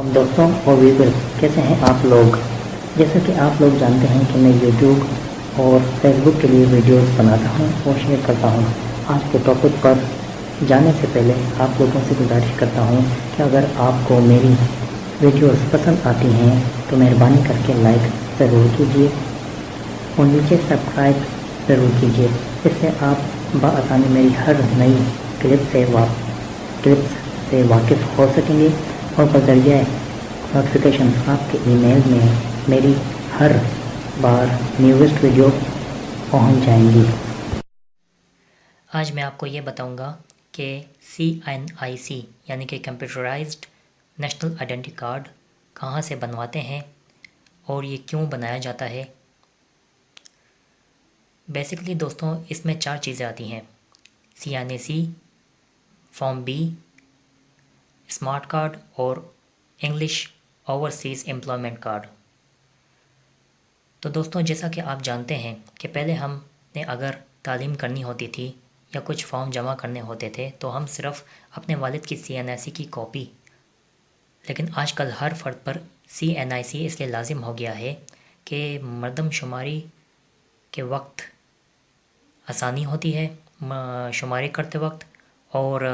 हम दोस्तों और व्यूअर्स, कैसे हैं आप लोग। जैसा कि आप लोग जानते हैं कि मैं यूट्यूब और फेसबुक के लिए वीडियोस बनाता हूं और शेयर करता हूं। आज के टॉपिक पर जाने से पहले आप लोगों से गुजारिश करता हूं कि अगर आपको मेरी वीडियोस पसंद आती हैं तो मेहरबानी करके लाइक ज़रूर कीजिए और नीचे सब्सक्राइब ज़रूर कीजिए। इससे आप बआसानी मेरी हर नई क्लिप्स से वाकिफ़ हो सकेंगे और बज़रिए नोटिफिकेशन आपके ईमेल में मेरी हर बार न्यूएस्ट वीडियो पहुंच जाएंगी। आज मैं आपको ये बताऊंगा कि CNIC यानी कि कंप्यूटराइज्ड नेशनल आइडेंटिटी कार्ड कहाँ से बनवाते हैं और ये क्यों बनाया जाता है। बेसिकली दोस्तों, इसमें 4 चीज़ें आती हैं: CNIC, form B, smart card और इंग्लिश ओवरसीज़ एम्प्लॉयमेंट कार्ड। तो दोस्तों, जैसा कि आप जानते हैं कि पहले हमने अगर तालीम करनी होती थी या कुछ फॉर्म जमा करने होते थे तो हम सिर्फ़ अपने वालिद की CNIC की कॉपी, लेकिन आजकल हर फ़र्द पर CNIC इसलिए लाजिम हो गया है कि मर्दमशुमारी के वक्त आसानी होती है शुमारी करते वक्त, और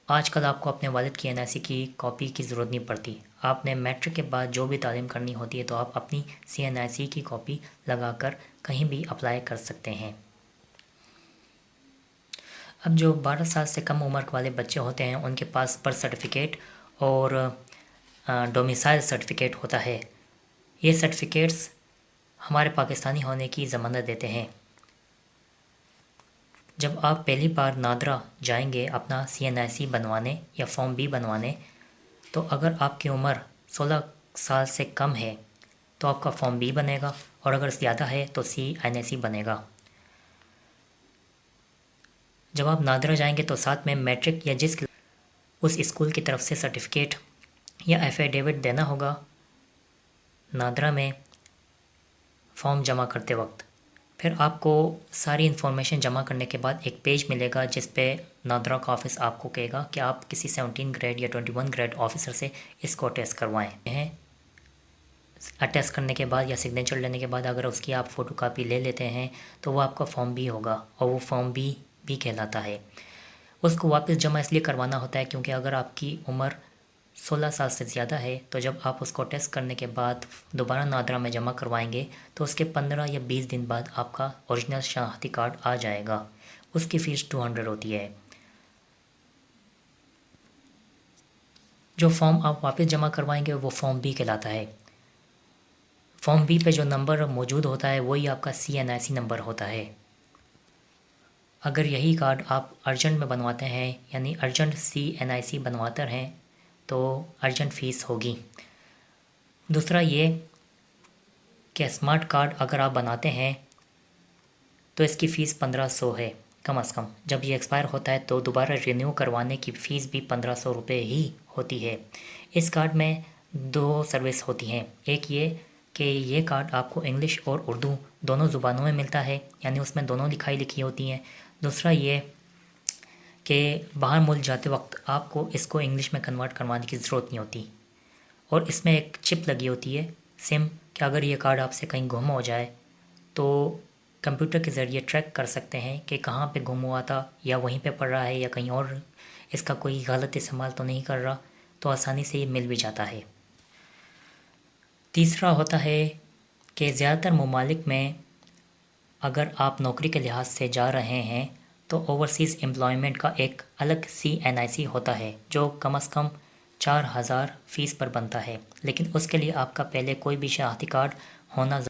आजकल आपको अपने वालिद की NIC की कॉपी की ज़रूरत नहीं पड़ती। आपने मैट्रिक के बाद जो भी तालीम करनी होती है तो आप अपनी CNIC की कॉपी लगाकर कहीं भी अप्लाई कर सकते हैं। अब जो 12 साल से कम उम्र वाले बच्चे होते हैं उनके पास बर्थ सर्टिफिकेट और डोमिसाइल सर्टिफिकेट होता है। ये सर्टिफिकेट्स हमारे पाकिस्तानी होने की ज़मानत देते हैं। जब आप पहली बार नादरा जाएंगे अपना CNIC बनवाने या फॉर्म B बनवाने, तो अगर आपकी उम्र 16 साल से कम है तो आपका फॉर्म B बनेगा, और अगर ज़्यादा है तो CNIC बनेगा। जब आप नादरा जाएंगे तो साथ में मैट्रिक या उस स्कूल की तरफ से सर्टिफिकेट या एफिडेविट देना होगा नादरा में फॉर्म जमा करते वक्त। फिर आपको सारी इन्फॉर्मेशन जमा करने के बाद एक पेज मिलेगा जिस पे नादरा का ऑफिस आपको कहेगा कि आप किसी 17 ग्रेड या 21 ग्रेड ऑफिसर से इसको अटेस्ट करवाएं हैं। अटेस्ट करने के बाद या सिग्नेचर लेने के बाद अगर उसकी आप फ़ोटो कापी ले लेते हैं तो वो आपका फॉर्म B होगा, और वो फॉर्म B भी कहलाता है। उसको वापस जमा इसलिए करवाना होता है क्योंकि अगर आपकी उम्र 16 साल से ज़्यादा है तो जब आप उसको टेस्ट करने के बाद दोबारा नादरा में जमा करवाएंगे तो उसके 15 या 20 दिन बाद आपका ओरिजिनल शनाख्ती कार्ड आ जाएगा। उसकी फ़ीस 200 होती है। जो फॉर्म आप वापस जमा करवाएंगे वो फॉर्म B कहलाता है। फॉर्म B पे जो नंबर मौजूद होता है वही आपका CNIC नंबर होता है। अगर यही कार्ड आप अर्जेंट में बनवाते हैं यानी अर्जेंट CNIC बनवाते हैं तो अर्जेंट फ़ीस होगी। दूसरा ये कि स्मार्ट कार्ड अगर आप बनाते हैं तो इसकी फ़ीस 1500 है कम से कम। जब ये एक्सपायर होता है तो दोबारा रिन्यू करवाने की फ़ीस भी 1500 रुपये ही होती है। इस कार्ड में 2 सर्विस होती हैं। एक ये कि ये कार्ड आपको इंग्लिश और उर्दू दोनों ज़ुबानों में मिलता है, यानी उसमें दोनों लिखाई लिखी होती हैं। दूसरा ये कि बाहर मुल्क जाते वक्त आपको इसको इंग्लिश में कन्वर्ट करवाने की ज़रूरत नहीं होती, और इसमें एक चिप लगी होती है सिम, कि अगर ये कार्ड आपसे कहीं गुम हो जाए तो कंप्यूटर के ज़रिए ट्रैक कर सकते हैं कि कहाँ पे गुम हुआ था, या वहीं पे पड़ रहा है या कहीं और इसका कोई गलत इस्तेमाल तो नहीं कर रहा, तो आसानी से ये मिल भी जाता है। तीसरा होता है कि ज़्यादातर ममालिक में अगर आप नौकरी के लिहाज से जा रहे हैं तो ओवरसीज़ एम्प्लॉयमेंट का एक अलग CNIC होता है जो कम से कम 4000 फ़ीस पर बनता है। लेकिन उसके लिए आपका पहले कोई भी शनाख्ती कार्ड होना,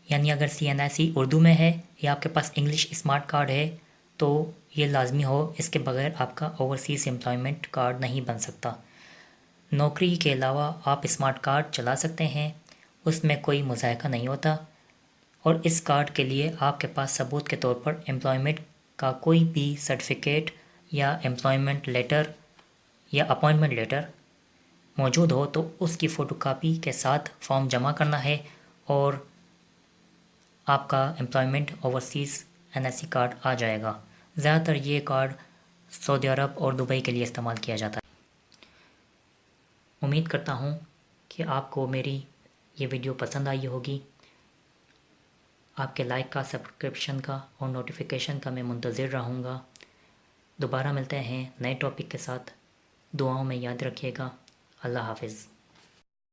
यानी अगर CNIC उर्दू में है या आपके पास इंग्लिश स्मार्ट कार्ड है तो ये लाजमी हो, इसके बगैर आपका ओवरसीज़ एम्प्लॉयमेंट कार्ड नहीं बन सकता। नौकरी के अलावा आप स्मार्ट कार्ड चला सकते हैं, उसमें कोई मुज़ायका नहीं होता, और इस कार्ड के लिए आपके पास सबूत के तौर पर एम्प्लॉयमेंट का कोई भी सर्टिफिकेट या एम्प्लॉयमेंट लेटर या अपॉइंटमेंट लेटर मौजूद हो तो उसकी फ़ोटोकॉपी के साथ फॉर्म जमा करना है, और आपका एम्प्लॉयमेंट ओवरसीज़ NIC कार्ड आ जाएगा। ज़्यादातर ये कार्ड सऊदी अरब और दुबई के लिए इस्तेमाल किया जाता है। امید کرتا ہوں کہ آپ کو میری یہ ویڈیو پسند آئی ہوگی. آپ کے لائک کا، سبسکرپشن کا اور نوٹیفیکیشن کا میں منتظر رہوں گا. دوبارہ ملتے ہیں نئے ٹاپک کے ساتھ. دعاؤں میں یاد رکھیے گا. اللہ حافظ.